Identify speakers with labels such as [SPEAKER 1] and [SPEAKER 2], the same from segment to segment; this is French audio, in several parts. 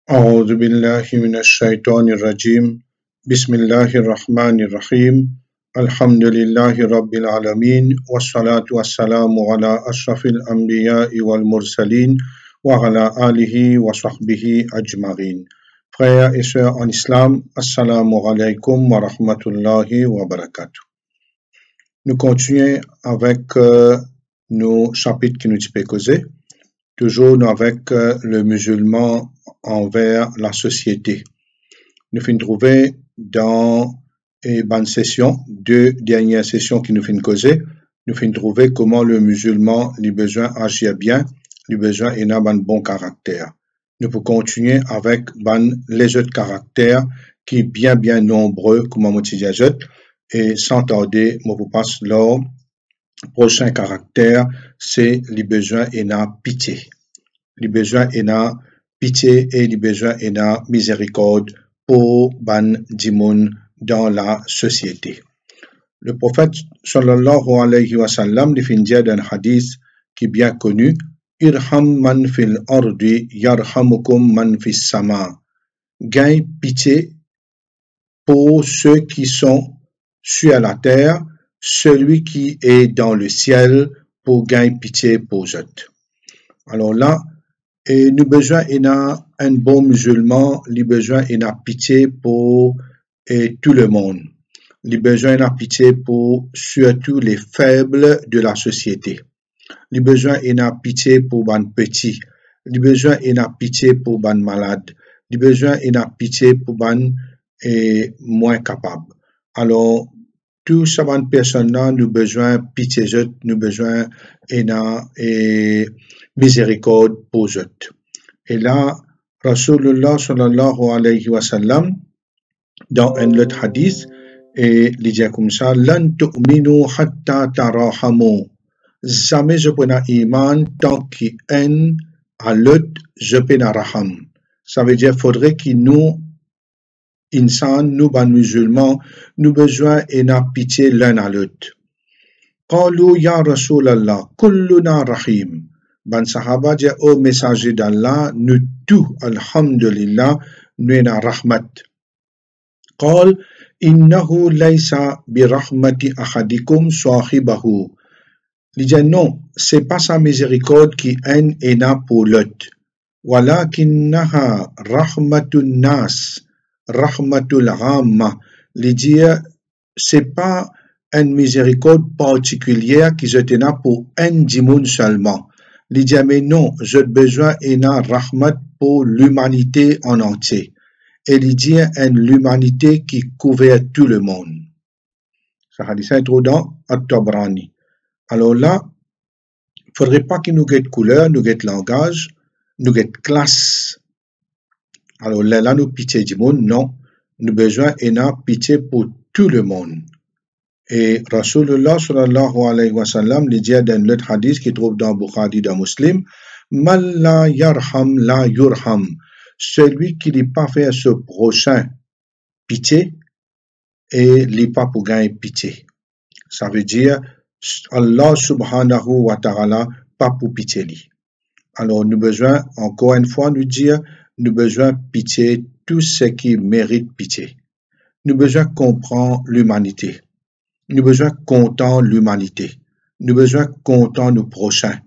[SPEAKER 1] أعوذ بالله من الشيطان الرجيم بسم الله الرحمن الرحيم الحمد لله رب العالمين والصلاة والسلام على أشرف الأنبياء والمرسلين وعلى آله وصحبه أجمعين. Frères et sœurs en islam, assalamu alaikum wa rahmatullahi wa barakatuh. Nous continuons avec nos chapitres qui nous disent causer, toujours avec le musulman envers la société. Nous finissons trouver dans une session, deux dernières sessions qui nous finissent causer, nous finissons trouver comment le musulman a besoin d'agir bien, il a besoin d'avoir un bon caractère. Nous pouvons continuer avec les autres caractères qui sont bien nombreux, comme on dit, et sans tarder, je vous passe le prochain caractère, c'est le besoin d'avoir pitié. Le besoin d'avoir pitié et le besoin d'avoir miséricorde pour dimoun dans la société. Le prophète sallallahu alayhi wa sallam définit d'un hadith qui est bien connu: Irham man fil ardi yarhamukum man fis sama. Gagne pitié pour ceux qui sont sur la terre, celui qui est dans le ciel pour gagner pitié pour eux. Alors là, et nous besoin un bon musulman, nous besoin pitié pour tout le monde. Nous besoin pitié pour surtout les faibles de la société. Nous besoin pitié pour les petits. Nous besoin pitié pour les malades. Nous besoin pitié pour les moins capables. Alors, tout ça, personnes-là, nous besoin pitié, nous besoin miséricorde pour eux. Et là, Rasulullah sallallahu alayhi wa sallam, dans un autre hadith, et il dit comme ça: Lan tu'minu hatta tarahamu. Jamais je peux iman tant qu'il haine à l'autre, je peux raham. Ça veut dire faudrait que nous, insan, nous, musulmans, nous besoin pitié l'un à l'autre. Qalu ya Rasulallah, kulluna rahim. Sahaba dit: ô messager d'Allah, nous tous, alhamdulillah, nous avons rahmat. Qal innahu laysa bi rahmati ahadikum sahibahu. Il dit non, c'est pas sa miséricorde qui est pour l'autre. Walakinnaha rahmatun nas, rahmatul amma. Il dit c'est pas une miséricorde particulière qui se tient pour un dimoun seulement. Il dit mais non, j'ai besoin d'une rahmat pour l'humanité en entier. Et il dit l'humanité qui couvre tout le monde. Ça hadith est trop dans At-Tabrani. Alors là, il ne faudrait pas que nous guette couleur, nous guette langage, nous guette classe. Alors là, nous pitié du monde, non. Nous besoin d'une pitié pour tout le monde. Et Rasulullah sallallahu alayhi wa sallam dit dans l'autre hadith qui trouve dans Bukhari dans Muslim: Man la yarham la yurham. Celui qui n'est pas fait à ce prochain pitié et n'est pas pour gagner pitié. Ça veut dire Allah subhanahu wa ta'ala pas pour pitié lui. Alors nous besoin encore une fois nous dire, nous besoin pitié tout ce qui mérite pitié. Nous besoin comprendre l'humanité. Nous besoin content l'humanité. Nous besoin content nos prochains.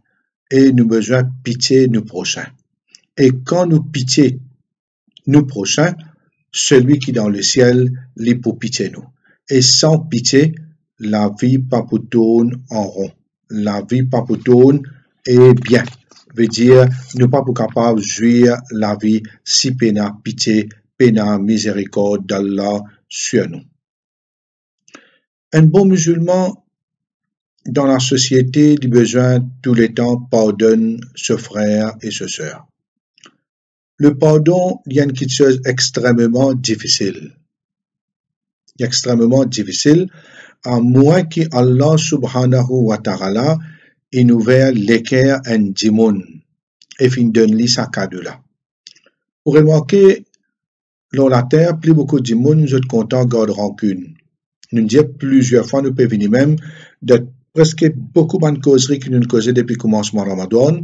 [SPEAKER 1] Et nous besoin pitié nos prochains. Et quand nous pitié nos prochains, celui qui est dans le ciel, l'est pour pitié nous. Et sans pitié, la vie pas pour tourne en rond. La vie pas pour tourne est bien. Veut dire, nous pas pour capable de jouir la vie si pena pitié, pena miséricorde d'Allah sur nous. Un bon musulman dans la société a besoin tout le temps pardonne ses frères et ses sœurs. Le pardon, il y a une chose extrêmement difficile. Extrêmement difficile, à moins que Allah subhanahu wa ta'ala ait ouvert l'équerre en dimoun et fin donne-lui sa cadeau là. Vous remarquez, dans la terre, plus beaucoup de dimoun, nous êtes contents de garder rancune. Nous disons plusieurs fois, nous pouvons venir même de presque beaucoup de causeries que nous causons depuis le commencement Ramadan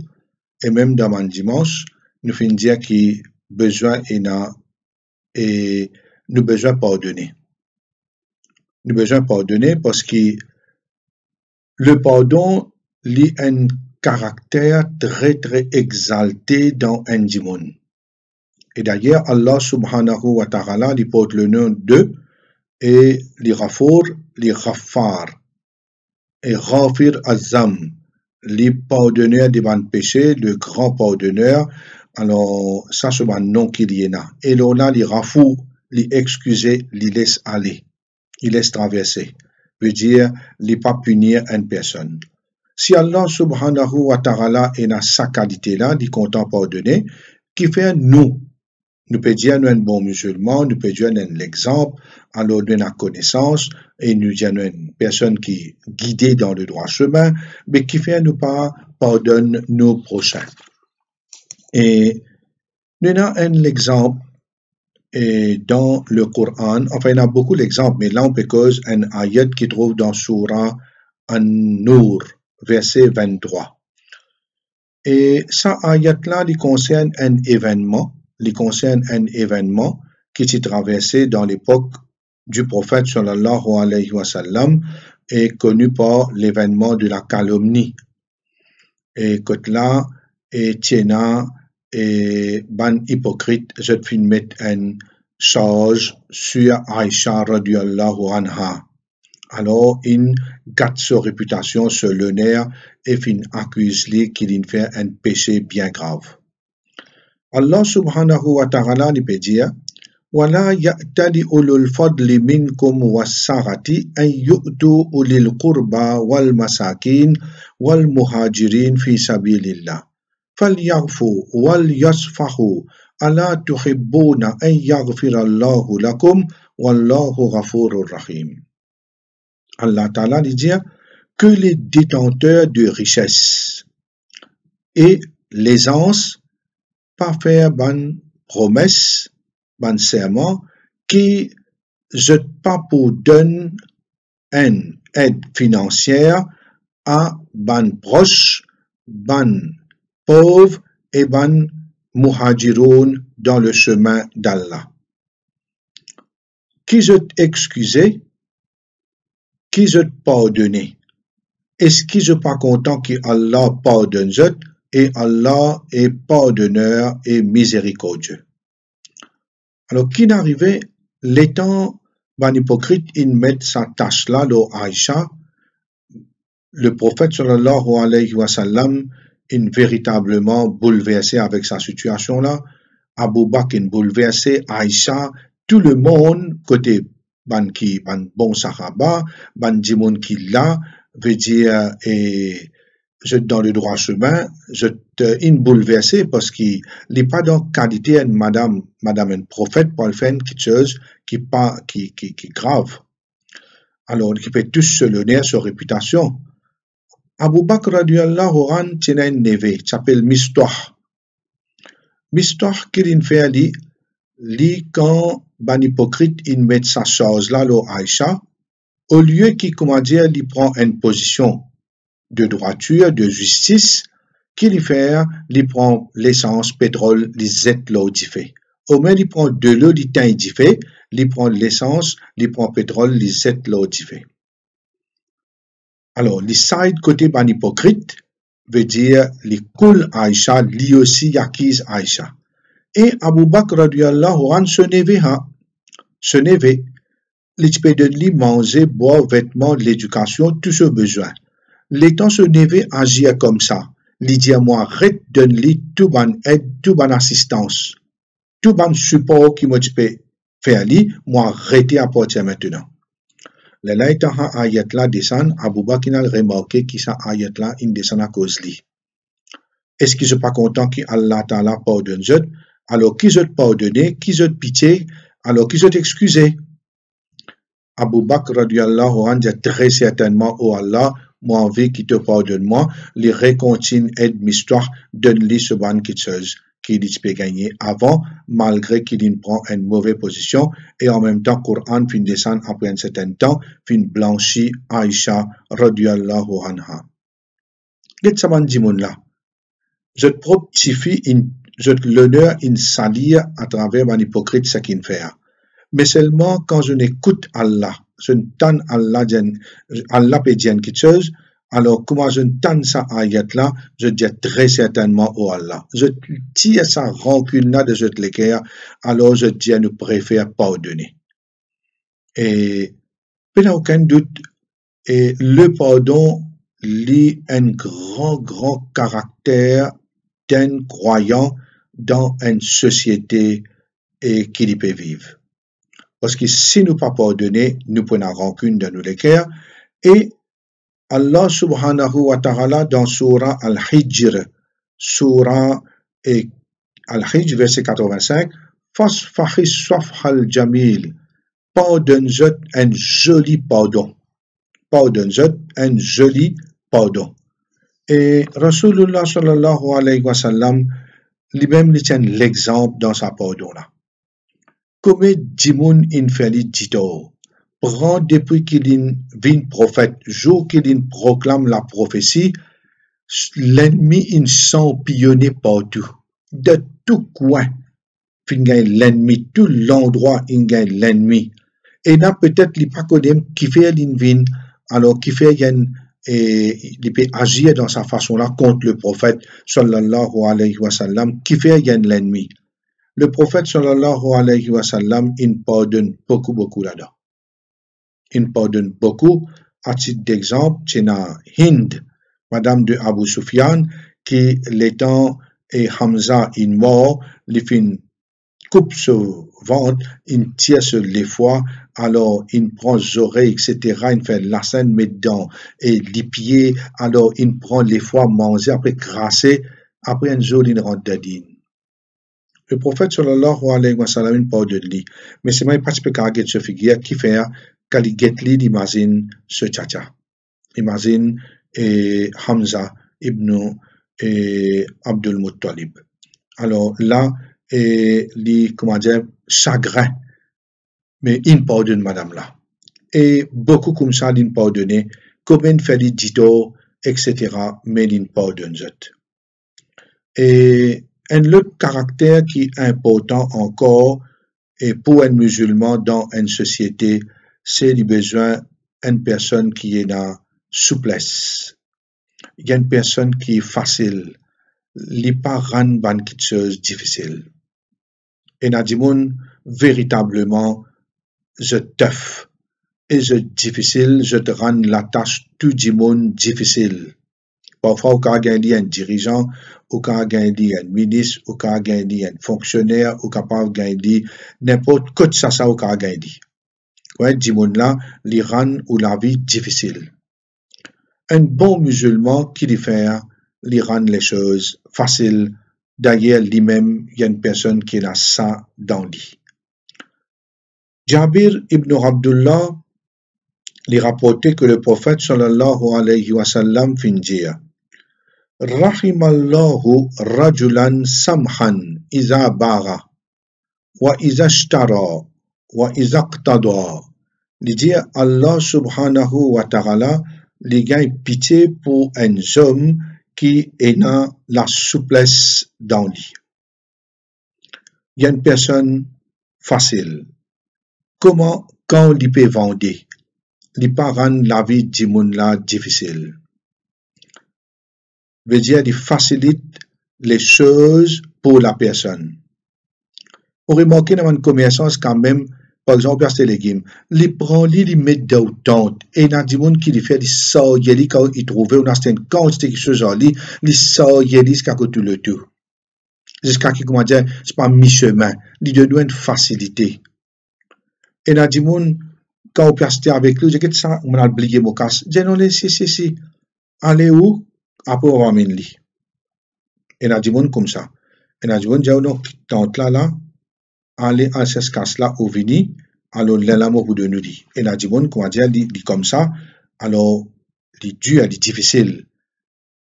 [SPEAKER 1] et même dans le dimanche, nous finissons dire que besoin et nous besoin pardonner. Nous besoin pardonner parce que le pardon lit un caractère très très exalté dans un monde. Et d'ailleurs, Allah subhanahu wa ta'ala lui porte le nom de et li Ghafour, li Ghaffar et Ghafir Azam, li pardonneur des bons péchés, le grand pardonneur. Alors, ça c'est un nom qu'il y en a. Et là, li Ghafour, li excuser, li laisse aller, il laisse traverser. Veut dire, li pas punir une personne. Si Allah subhanahu wa ta'ala est dans sa qualité là, dit content pardonner, qui fait nous pouvons dire nous un bon musulman, nous pouvons dire un exemple, alors nous avons connaissance, et nous avons une personne qui est guidée dans le droit chemin, mais qui fait nous pas pardonne nos prochains. Et nous avons un exemple dans le Coran, enfin il y a beaucoup d'exemples, mais là on peut cause un ayat qui trouve dans Surah An-Nur, verset 23. Et ça ayat-là, il concerne un événement qui s'est traversé dans l'époque du prophète sallallahu alayhi wa sallam et connu par l'événement de la calomnie. Et que là, et tiena et ban hypocrite, je te mettre une charge sur Aïcha radiallahu anha. Alors, il gâte sa réputation sur l'honneur et fin accuse-lui qu'il fait un péché bien grave. Allah subhanahu wa ta'ala peut dire وَلَا يَأْتَلِ أُولُو الْفَضْلِ مِنْكُمْ وَالسَّعَةِ أَنْ يُؤْتُوا أُولِي الْقُرْبَى وَالْمَسَاكِينِ وَالْمُهَاجِرِينَ فِي سَبِيلِ اللَّهِ فَلْيَعْفُوا وَلْيَصْفَحُوا أَلَا تُحِبُّونَ أَنْ يَغْفِرَ اللَّهُ لَكُمْ وَاللَّهُ غَفُورٌ رَحِيمٌ. Allah Ta'ala dit que les détenteurs de richesses et l'aisance pas faire bonne promesse, bonne serment, qui ne pas pour donner une aide financière à bonne proche, bonne pauvre et bonne muhajiroun dans le chemin d'Allah. Qui je excusé, qui je pardonné. Est-ce qui je pas content que Allah pardonne et Allah est pardonneur et miséricordieux. Alors, qui n'arrivait, l'étant ban hypocrite, il met sa tâche là, le Aïcha, le prophète sallallahu alayhi wa sallam, il véritablement bouleversé avec sa situation là, Abu Bakr bouleversé, Aïcha, tout le monde, côté ban bon sahaba, ban dimoun qui là, veut dire, et je dans le droit chemin, je te bouleversé parce qu'il n'est pas dans qualité de madame un prophète pour le faire quelque chose qui grave. Alors, qui fait tous se l'honneur sur réputation. Abu Bakr radiallahu anhu tient un neveu qui s'appelle Mistah. Mistah qu'il fait li quand ban hypocrite il met sa chose là, le Aïcha, au lieu qu'il, comment dire, il prend une position de droiture, de justice, qu'il fait, il prend l'essence, pétrole, les zètes l'eau d'y fait. Au moins, il prend de l'eau, il teint d'y fait, il prend l'essence, il prend pétrole, les zètes l'eau d'y fait. Alors, les side côté ban hypocrite veut dire les cool Aïcha, lui aussi acquise Aïcha. Et Abu Bakr radiallahu anhu se neve, il peut de lui manger, boire, vêtements, l'éducation, tout ce besoin. L'étant se neve agit comme ça. Il dit à moi, arrête, donne-lui tout ban aide, tout ban assistance, tout ban support qui me peut faire lui, moi arrêter à partir maintenant. Le laïtaha ayat là descend, Abu Bakr a remarqué que ça ayat là, il descend à cause lui. Est-ce qu'il n'est pas content qu'Allah Ta'ala pardonne? Alors, qui je te pardonner, qui je te pitié, alors qui je t'excuser? Abu Bakr radiallahu anhu dit très certainement, oh Allah, moi envie qui te pardonne moi, les réconcile aide m'histoire, donne-lui ce ban quelque chose qu'il peut gagner avant, malgré qu'il prend une mauvaise position, et en même temps, Coran fin descend après un certain temps, fin blanchit Aïcha radiallahu anha. Qu'est-ce que ça dit mon là? Je te propre fille l'honneur in salir à travers un hypocrite ce qu'il fait. Mais seulement quand je n'écoute Allah, je n'entends Allah peut dire quelque chose, alors comment je n'entends ça ayat là, je dis très certainement au Allah. Je tire sa rancune là de ce cœur, alors je dis nous préfère pardonner. Et il n'y a aucun doute, et le pardon lie un grand caractère d'un croyant dans une société et qui y peut vivre. Parce que si nous pas pardonner, nous prenons rancune dans nos cœurs. Et Allah subhanahu wa ta'ala dans Surah Al-Hijr, Surah Al-Hijr, verset 85, Fasfahi safhal jamil, pardonne-je un joli pardon. Pardonne-je un joli pardon. Et Rasulullah sallallahu alayhi wa sallam, lui-même, il tient l'exemple dans sa pardon-là. Comme Dimoun infeli dito, prend depuis qu'il vient prophète, jour qu'il proclame la prophétie, l'ennemi il s'empillonnait partout, de tout coin, il gagne l'ennemi, tout l'endroit il gagne l'ennemi. Et là peut-être il pas connaît qui fait l'invin, alors qui fait il peut agir dans sa façon-là contre le prophète sallallahu alayhi wa sallam, qui fait l'ennemi. Le prophète sallallahu alayhi wa sallam, il pardonne beaucoup là-dedans. Il pardonne beaucoup. À titre d'exemple, c'est Hind, madame de Abu Sufyan, qui l'étant et Hamza in mort, il fait coupe ce ventre, il tire sur les foies, alors il prend les oreilles, etc., il fait la scène, met dedans, et les pieds, alors il prend les foies, manger, après crasser, après un jour, il rentre dedans. Le prophète sallallahu alayhi wa sallam pardonne lui, mais c'est moi pas que ce figure qui fait qu'elle get lui imagine ce tchacha. Imagine Hamza ibn Abdul Muttalib. Alors là, comment dire, chagrin, mais il pardonne madame là. Et beaucoup comme ça, il pardonne, comme il fait les dito, etc., mais il pardonne. Et un autre caractère qui est important encore et pour un musulman dans une société, c'est le besoin d'une personne qui est dans souplesse. Il y a une personne qui est facile. Il n'est pas rendre quelque chose difficile. Et n'a dit véritablement, je tough et je difficile, je te rends la tâche tout du monde difficile. Parfois, au cas gagner un dirigeant, au cas gagner un ministre, au cas gagner un fonctionnaire, au cas gagner n'importe quoi ça au cas gagner. Ouais, du monde là, les rend ou la vie difficile. Un bon musulman qui lui fait, lui rend les choses faciles. D'ailleurs, lui-même, il y a une personne qui a ça dans lui. Jabir ibn Abdullah lui rapportait que le prophète sallallahu alayhi wa sallam fit dire Rahimallahu rajulan samhan iza bara wa iza ishtara wa iza qtada. Il dit Allah subhanahu wa ta'ala lui gagne pitié pour un homme qui est dans la souplesse dans lui. Il y a une personne facile. Comment, quand il peut vendre, il peut rendre la vie du monde là difficile. Veut dire, il facilite les choses pour la personne. On remarque dans une commerçance quand même, par exemple, acheter les légumes, il prend, il met d'autant, et il y a des gens qui fait des sorts, quand il trouve, on a une quantité de choses en lui, il sort, il jusqu'à tout le tout. Jusqu'à qui, comment dire, c'est pas mi-chemin, il doit une facilité. Et il y a des gens, quand on peut acheter avec lui, je dis ça, on a oublié mon casse. Je dis non, si, allez où? Après, on va m'en lui. Et il y a des gens comme ça. Et il y a des gens qui disent non, tante là, aller à ce casse-là au vini, alors l'élément vous donne dit. Et la dimon, comment dire, dit comme ça, alors, dit dur, dit difficile.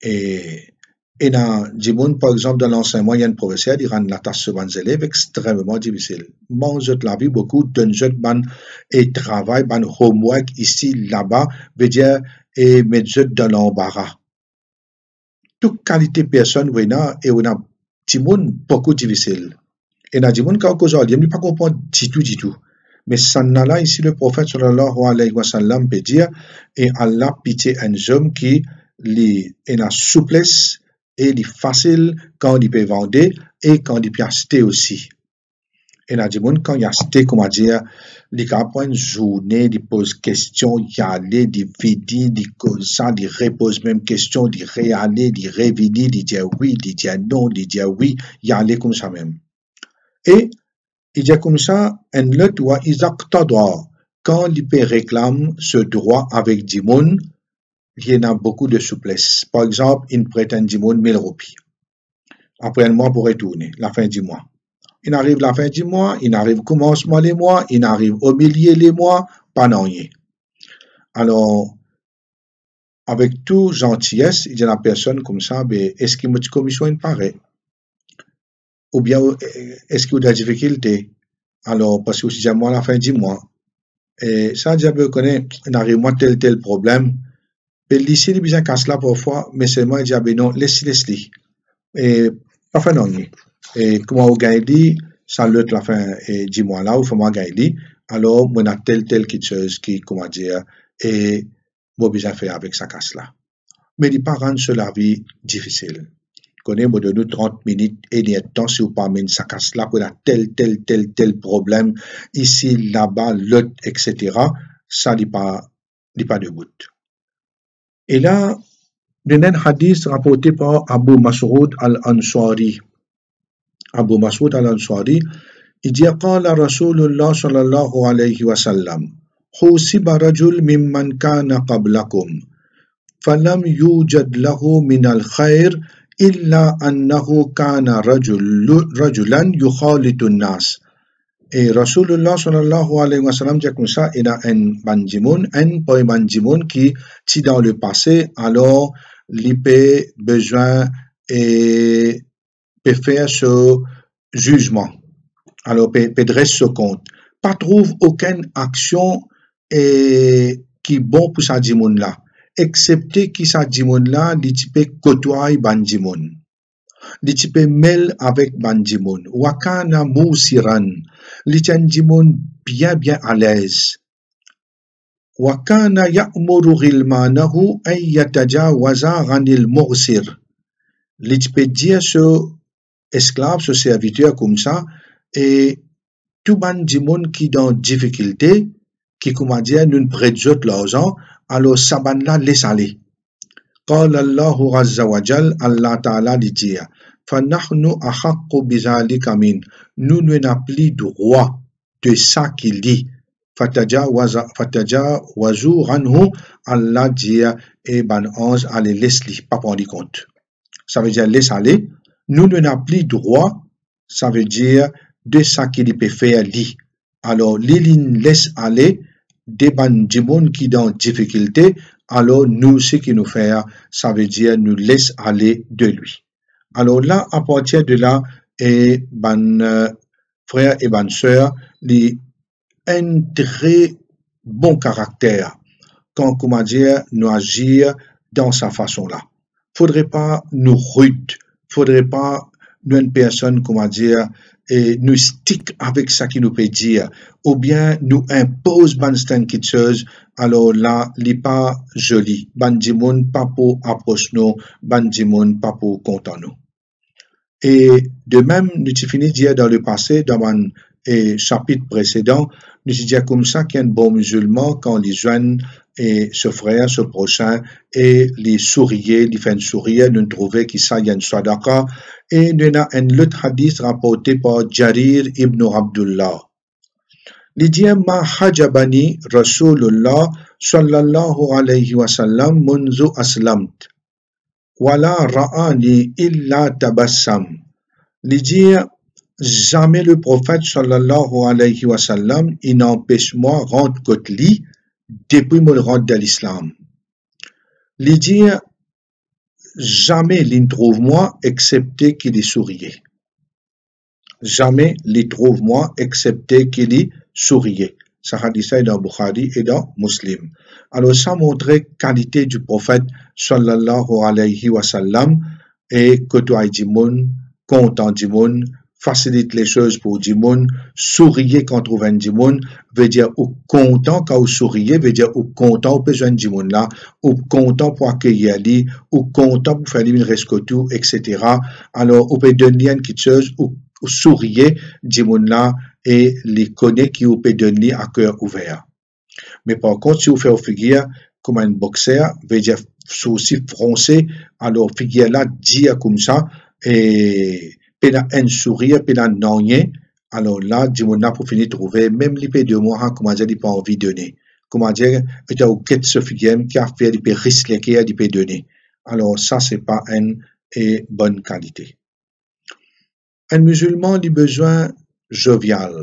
[SPEAKER 1] Et la dimon, par exemple, dans l'enseignement, il y a un professeur, il rend la tâche sur les élèves extrêmement difficile. Moi, je la vie beaucoup, d'un jeune ban et travail, ban homework ici, là-bas, veut dire, et mettre dans l'embarras. Toute qualité personne, et on a Timoun beaucoup difficile. Et na Timoun quand aujourd'hui, il pas comprendre du tout. Mais là ici le prophète sallallahu alayhi wa sallam peut dire et Allah pitié un homme qui est la souplesse et les facile quand il peut vendre et quand il peut acheter aussi. Et na Timoun quand il acheter comment dire, il prend une journée, il pose question, il aller, il vidi, il cause ça, il repose même question, il réaller, il revidi, il dit oui, il dit non, il dit oui, il aller comme ça même. Et il dit comme ça, un autre wa isaqtada, quand l'IP réclame ce droit avec Dimoun, il y en a beaucoup de souplesse. Par exemple, il prête un Dimoun 1000 roupies. Après un mois pour retourner, la fin du mois. Il arrive la fin du mois, il arrive au commencement des mois, il arrive au milieu des mois, pas non rien. Alors, avec toute gentillesse, il y a une personne comme ça, mais est-ce qu'il y a une commission il paraît? Ou bien, est-ce qu'il y a des difficultés? Alors, parce que si j'ai moi à la fin du mois, et ça, je connais, il arrive moi tel problème, mais ici, il y a casse là parfois, mais seulement, il dit, non, laisse-les. Et, pas fait non, et comment on gagne, ça l'autre la fin du mois là, ou faut moi gagner, alors, on a telle quelque chose qui, comment dire, et, moi, besoin faire avec sa casse là. Mais il pas rendre la vie difficile. Connais, moi, de nous 30 minutes et des temps, si vous pas amener sa casse là, pour la tel problème, ici, là-bas, l'autre, etc., ça n'est pas de bout. Et là, il y a un hadith rapporté par Abu Mas'ud al-Ansari. Abu Mas'ud al-Ansari, il dit, قال رسول الله صلى الله عليه وسلم حوسب رجل ممن كان قبلكم فلم يوجد له من الخير إلا أنه كان رجلا يخالط الناس. Et Rasulullah sallallahu alayhi wa sallam dit comme ça, il y a un banjimoun qui, si dans le passé, alors, il peut besoin et peut faire ce jugement. Alors, peut dresser ce compte. Pas trouve aucune action qui est bon pour sa dimoun là. Excepté qui sa dimoun là, il peut côtoyer banjimoun. Il peut mêler avec banjimoun. Wakana mousiran. L'itandimoun bien à l'aise. Wakana ya'muru ghilmanahu ay yatajawaza ghanil mu'sir. L'itpe dire ce esclave, ce serviteur comme ça, et tout banjimoun qui dans difficulté, qui comment dire, nous prête l'argent, alors saban là laisse aller. قال الله عز وجل Allah Ta'ala dit فَنَحْنُ أَحَقُّ بِذَلِكَ مِنْ nous n'avons plus droit de ça qu'il dit فَتَجَاوَزُوا عَنْهُ Allah dit et ban ange allez laisse-les pas prendre compte, ça veut dire laisse aller, nous n'avons plus droit, ça veut dire de ça qu'il peut faire lui, alors l'il laisse aller des banjimoun qui dans difficulté, alors nous ce qui nous fait, ça veut dire nous laisse aller de lui. Alors là, à partir de là, et frères et bonnes sœurs, un très bon caractère quand, comment dire, nous agir dans sa façon là. Faudrait pas nous rude, faudrait pas nous une personne, comment dire, et nous stick avec ça qui nous peut dire, ou bien nous impose bansten quelque chose, alors là, n'est pas joli. Bandimoun pas pour approche nous, bandimoun pas pour content nous. Et de même, nous avons fini de dire dans le passé, dans un chapitre précédent, nous avons dit comme ça qu'un bon musulman, quand les jeunes et ce frère, ce prochain, et les sourire, les fait sourire, nous trouvons qu'il y a une sadaqa, et nous avons un autre hadith rapporté par Jarir ibn Abdullah. Il dit, ma hajabani Rasulullah sallallahu alayhi wa sallam munzu aslamt. Wala ra'ani illa tabassam. Il dit, jamais le prophète sallallahu alayhi wa sallam, il n'empêche moi rendre côte li depuis mon rentre de l'islam. Il dit, jamais il trouve moi excepté qu'il est souriait. Jamais il trouve moi excepté qu'il est souriait. Ça hadith est dans Bukhari et dans Muslim. Alors ça montrait qualité du prophète sallallahu alayhi wa sallam et côtoyer du monde content du monde, facilite les choses pour du monde, souriez quand on vient du monde, veut dire ou content quand vous souriez, veut dire ou content pour besoin du monde là, ou content pour accueillir lui, ou content pour faire une rescotou, etc. Alors, on peut donner une petite chose, ou souriez du monde là, et les connaît qui vous peut donner à cœur ouvert. Mais par contre, si vous faites figure comme un boxeur, veut dire sourcil froncé, alors figure là, dire comme ça, et puis un sourire, puis non rien, alors là, du monde là pour finir trouver, même l'IP de moi, comment dire, il pas envie de donner. Comment dire, il y a aucun ce figure qui a fait, il peut risquer, il peut donner. Alors ça, c'est pas une bonne qualité. Un musulman a besoin jovial.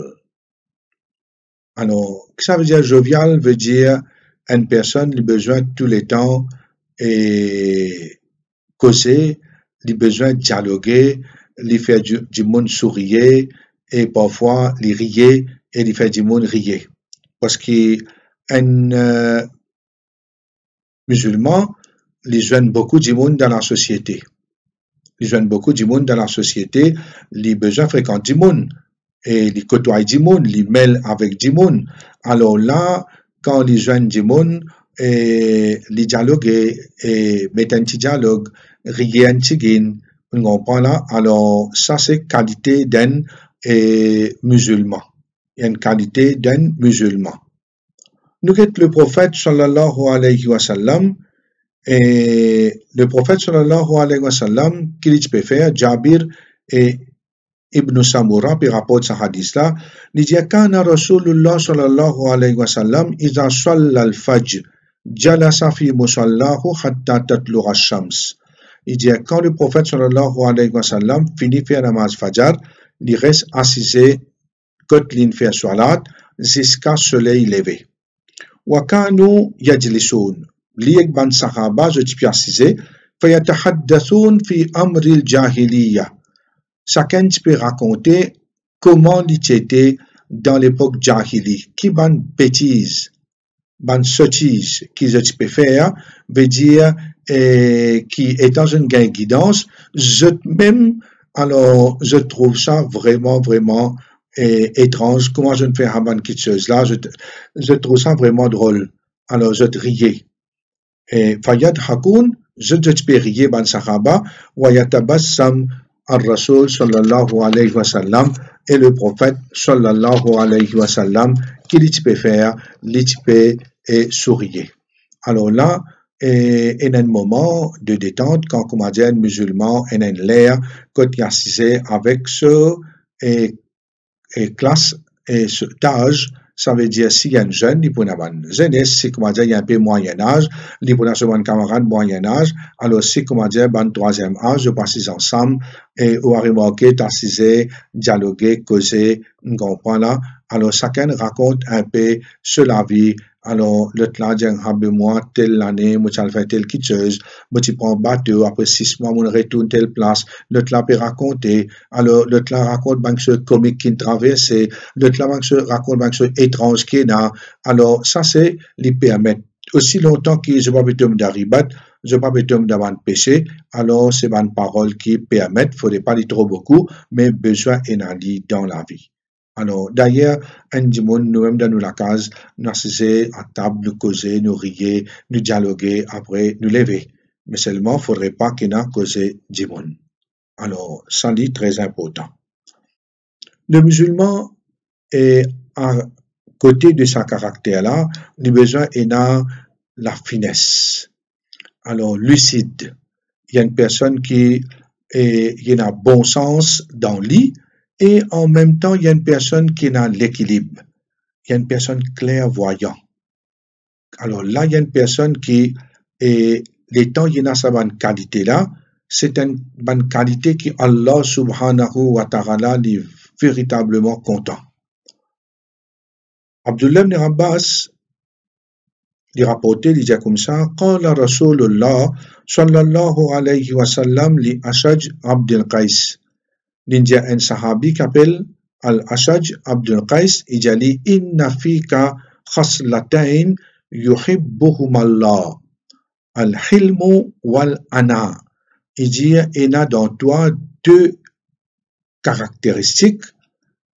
[SPEAKER 1] Alors, ça veut dire jovial, veut dire une personne a besoin tous les temps et causer, a besoin de dialoguer, il fait du monde sourire et parfois il rier et il fait du monde rier. Parce qu'un musulman, il joint beaucoup du monde dans la société. Il joint beaucoup du monde dans la société, il a besoin de fréquenter du monde. Et il côtoie du monde, il mêle avec du monde. Alors là, quand il joint du monde, et il dialogue et met un petit dialogue, rier un petit gain, on comprend là. Alors ça c'est qualité d'un musulman. Il y a une qualité d'un musulman. Nous avons le prophète sallallahu alayhi wa sallam, et le prophète sallallahu alayhi wa sallam, qu'il peut faire, Jabir et Ibn Samura, puis rapporte ce hadith-là, il dit Kana Rasulullah sallallahu alayhi wa sallam, iza salla al-fajr, jalasa fi musallahu hatta tatlu'a ash-shams. Il dit quand le prophète sallallahu alayhi wa sallam finit faire namaz fajr, il reste assis quand il fait salat jusqu'à soleil levé. Wa kanu yajlisun, liek ban sahaba, je t'y assis, fayatahaddathun fi amri al-jahiliyyah. Chacun peut raconter comment il était dans l'époque Jahili. Qui ban bêtise, ban sottise, qui je peux faire, veut dire qui est dans une guidance, alors je trouve ça vraiment étrange. Comment je ne fais pas quelque chose là, je trouve ça vraiment drôle. Alors je riais. Et Fayad Hakoun, je peux rier ban sahaba, wa yatabassam al-Rasul sallallahu alayhi wa sallam et le prophète sallallahu alayhi wa sallam qui peut faire, peut sourire. Alors là, il y a un moment de détente quand, comment dire, un musulman est en l'air, quand il est assis avec ce classe et ce âge. Ça veut dire s'il y a un jeune, il peut y avoir une jeunesse, si comment dire, il y a un peu moyen âge, il peut y avoir un camarade moyen âge, alors si comment dire, ben troisième âge, je passe ensemble, et on a remarqué, t'assiser, dialoguer, causer, on comprend là, alors chacun raconte un peu sur la vie, alors le plan dit, moi, telle année, moi, j'ai fait telle chose, moi, tu prends bateau, après 6 mois, moi, retourne telle place, le plan peut raconter, alors le plan raconte, ben, ce comique qui traverse, le plan raconte, ben, ce étrange qui est là, alors ça, c'est les permettre. Aussi longtemps que je ne vais pas besoin d'aribat, je ne vais pas besoin d'avoir péché, alors c'est une parole qui permet, il ne faudrait pas dire trop beaucoup, mais besoin d'énergie dans la vie. Alors, d'ailleurs, un dimanche, nous-mêmes dans la case, nous assisons à table, nous causer, nous rier, nous dialoguer, après nous lever. Mais seulement, il ne faudrait pas qu'il y ait causé dimanche. Alors, ça dit très important. Le musulman est à côté de sa caractère-là, il a besoin de la finesse. Alors, lucide. Il y a une personne qui a un bon sens dans lui, et en même temps, il y a une personne qui a l'équilibre. Il y a une personne clairvoyante. Alors là, il y a une personne qui, les temps, il y a cette bonne qualité-là, c'est une bonne qualité qui Allah subhanahu wa ta'ala est véritablement content. Abdullah ibn Abbas, il rapportait, il disait comme ça, Qala Rasulullah sallallahu alayhi wa sallam li Ashaj Abdul Qais. Il y a un sahabi qui appelle Al-Ashaj Abdul Qais, il dit Inna fika khaslatayn yuhibbuhumallah, al-hilmu wal-ana. Il dit, il y a dans toi 2 caractéristiques,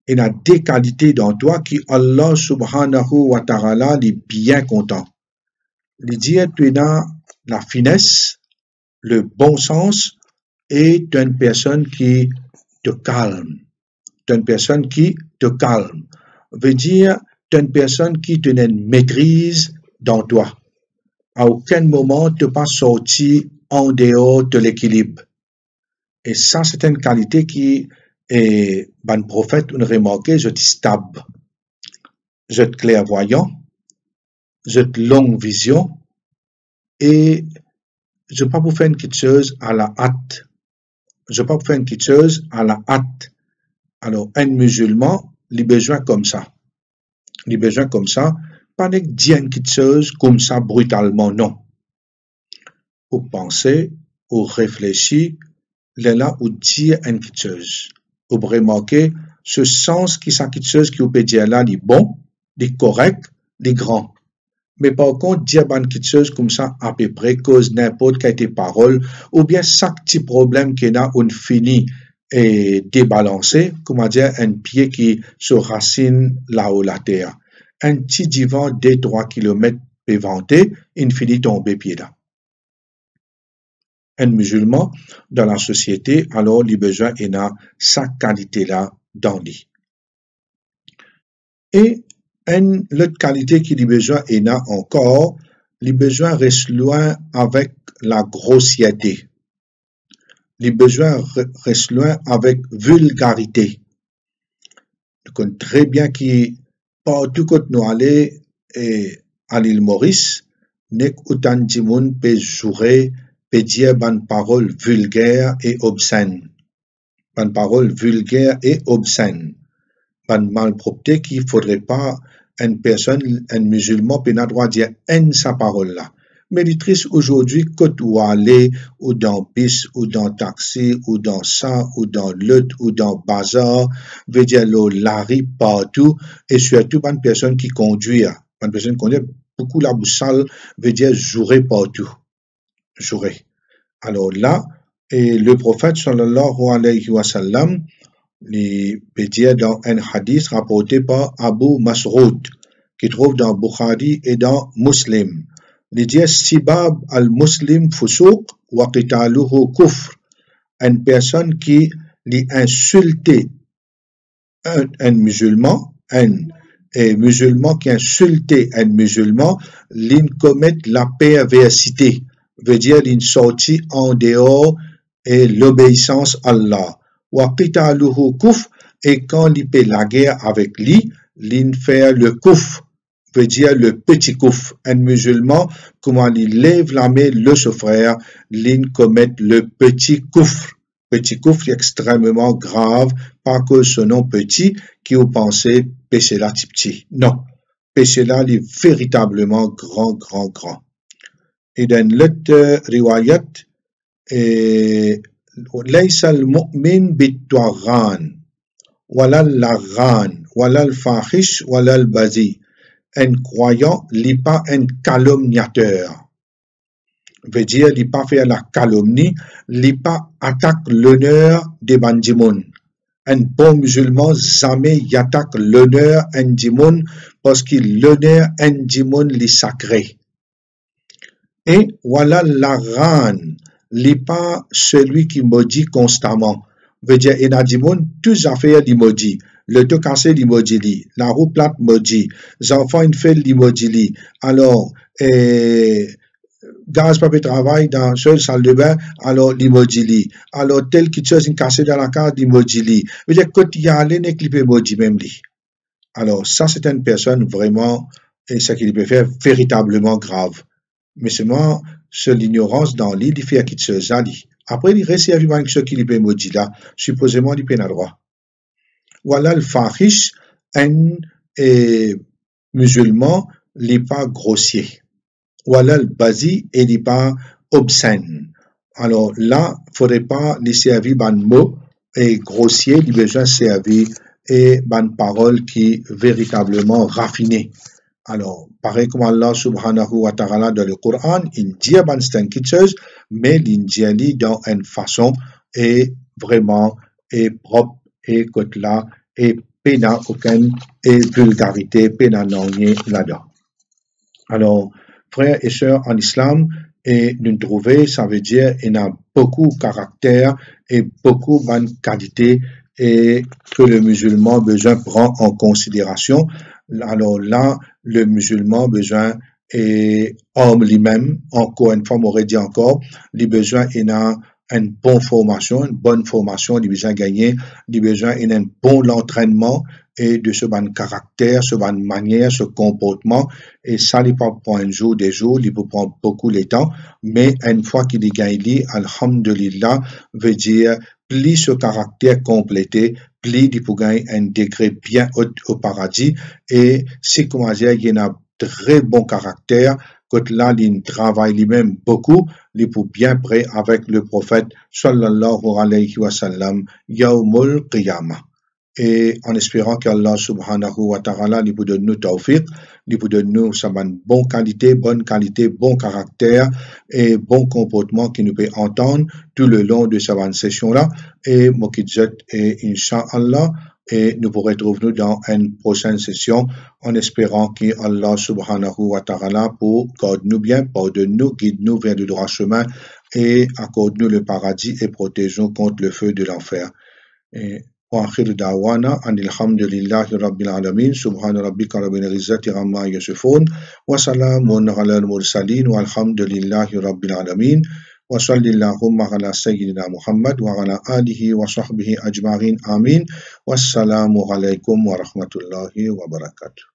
[SPEAKER 1] il y a des qualités dans toi qui Allah subhanahu wa ta'ala est bien content. Il dit tu as la finesse, le bon sens et tu es une personne qui te calme. Tu es une personne qui te calme. Veut dire tu es une personne qui te a une maîtrise dans toi. À aucun moment tu n'es pas sorti en dehors de l'équilibre. Et ça, c'est une qualité qui est, le prophète a remarqué, je suis stable, je suis clairvoyant, je suis longue vision et je ne peux pas faire une petite chose à la hâte. Je ne peux pas faire une petite chose à la hâte. Alors, un musulman, il a besoin comme ça. Il a besoin comme ça, pas de dire une petite chose comme ça brutalement, non. Ou penser, ou réfléchir, là où dire une petite chose. Vous remarquez, ce sens qui est quelque chose qui vous peut dire là, est bon, est correct, est grand. Mais par contre, dire une petite chose comme ça, à peu près, cause n'importe quelle parole, ou bien chaque petit problème qu'il y a, on finit et débalancé, comment dire, un pied qui se racine là-haut la terre. Un petit divan de 3 km éventé, il finit tomber pied là. Un musulman dans la société, alors il a besoin de sa qualité-là dans lui. Et l'autre qualité qu'il a besoin de encore, il a besoin de rester loin avec la grossièreté. Il a besoin de rester loin avec vulgarité. Je connais très bien que partout où nous allons à l'île Maurice, nek autant de monde peut jouer peut dire une parole vulgaire et obscène. Une parole vulgaire et obscène. Une malpropreté qu'il ne faudrait pas une personne, un musulman, peut pas droit dire sa parole là. Mais il est triste aujourd'hui que tu aller ou dans bus, ou dans taxi, ou dans ça, ou dans l'autre, ou dans bazar, veut dire le lari partout, et surtout une personne qui conduit. Une personne qui conduit beaucoup la boussole, veut dire jouer partout. Jouer. Alors là, et le prophète sallallahu alayhi wa sallam, il peut dire dans un hadith rapporté par Abu Mas'ud, qui trouve dans Bukhari et dans Muslim. Il dit Sibab al-Muslim fusuq wa qitaluhu kufr. Une personne qui insulte un musulman, musulman qui insulte un musulman, il commet la perversité. Veut dire une sortie en dehors et l'obéissance à Allah. Wa qitaluhu kufr, et quand il fait la guerre avec lui, il fait le kufr, veut dire le petit kufr. Un musulman, comment il lève la main, le son frère, il commet le petit kufr. Petit kufr est extrêmement grave, pas que ce nom petit, qui vous pensez péché là petit. Non, péché là est véritablement grand, grand, grand. Et dans l'autre riwayat, ليس المؤمن بالطغان ولا اللغان ولا الفاحش ولا البذيء. Un croyant n'est pas un calomniateur. Veut dire, il n'est pas fait la calomnie, il n'est pas attaque l'honneur des bandimons. Un bon musulman jamais y attaque l'honneur un dimon parce que l'honneur un dimon est sacré. Et voilà la rane, n'est pas celui qui maudit constamment. Veut dire, il y a des gens, tous affaires les maudit. Le dos cassé les maudit. La roue plate maudit. Les enfants, ils font les maudit. Alors, gaz papier travail dans une seule salle de bain, alors les maudit. Alors, tel quelque chose est cassé dans la case, les maudit. Veut dire, quand il y a allé, n'est clippé maudit même lui. Alors, ça, c'est une personne vraiment, et ce qu'il peut faire, véritablement grave. Mais seulement, c'est l'ignorance dans l'île, il fait quelque chose à lui. Après, il reste avec ce qu'il peut maudit là, supposément, il peut n'a droit. Voilà le fahish, un musulman, il n'est pas grossier. Voilà le bazi, il n'est pas obscène. Alors là, il ne faudrait pas les servir d'un mot et grossier, il a besoin de servir et d'une parole qui est véritablement raffinée. Alors, pareil comme Allah subhanahu wa ta'ala dans le Coran, il dit à quelque chose, mais il dit dans une façon et vraiment et propre et que là, et pena aucune et vulgarité, pena non là-dedans. Alors, frères et sœurs en islam, et nous trouver, ça veut dire qu'il y a beaucoup de caractère et beaucoup de qualité et que le musulman besoin prend en considération. Alors là, le musulman besoin et homme lui-même, encore une fois, m'aurait dit encore, il besoin il a une bonne formation, il besoin gagner, il besoin il a un bon entraînement et de ce bon caractère, ce bonne manière, ce comportement. Et ça, il peut prendre un jour, des jours, il peut prendre beaucoup de temps, mais une fois qu'il est gagné, alhamdulillah, veut dire, plus ce caractère complété, plus il peut gagner un degré bien haut au paradis. Et si, comment dire, il y a un très bon caractère, que là, il travaille lui-même beaucoup, il peut bien près avec le prophète, sallallahu alayhi wa sallam, yawmul qiyamah. Et en espérant qu'Allah subhanahu wa ta'ala lui donne nous tawfiq, lui donne nous sa bonne qualité, bon caractère et bon comportement qui nous peut entendre tout le long de sa bonne session-là. Et Mokidjet et Inch'Allah, et nous pourrons retrouver nous dans une prochaine session en espérant qu'Allah subhanahu wa ta'ala pour garde-nous bien, pardonne-nous, guide-nous vers le droit chemin et accorde-nous le paradis et protège-nous contre le feu de l'enfer. وآخر دعوانا أن الحمد لله رب العالمين سبحان ربك رب العزة عما يصفون وسلام على المرسلين والحمد لله رب العالمين وصلى اللهم على سيدنا محمد وعلى آله وصحبه أجمعين آمين والسلام عليكم ورحمة الله وبركاته.